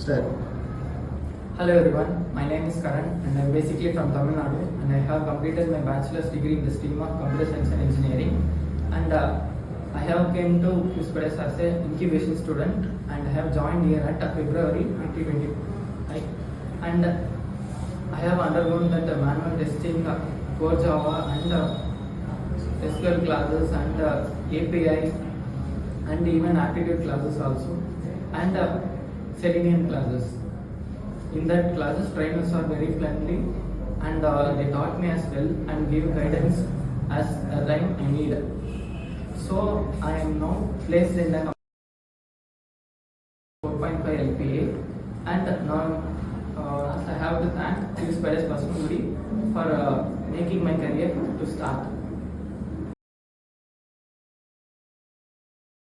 Sir. Hello everyone, my name is Karan and I am basically from Tamil Nadu and I have completed my bachelor's degree in the stream of computer science and engineering, and I have came to QSPIDERS as an incubation student and I have joined here at February 2020. Right? And I have undergone that manual testing, core Java and SQL classes and API and even aptitude classes also, and Selenium classes. In that classes, trainers are very friendly and they taught me as well and gave guidance as the time I need. So I am now placed in the 4.5 LPA, and now I have to thank QSPIDERS Basavanagudi for making my career to start.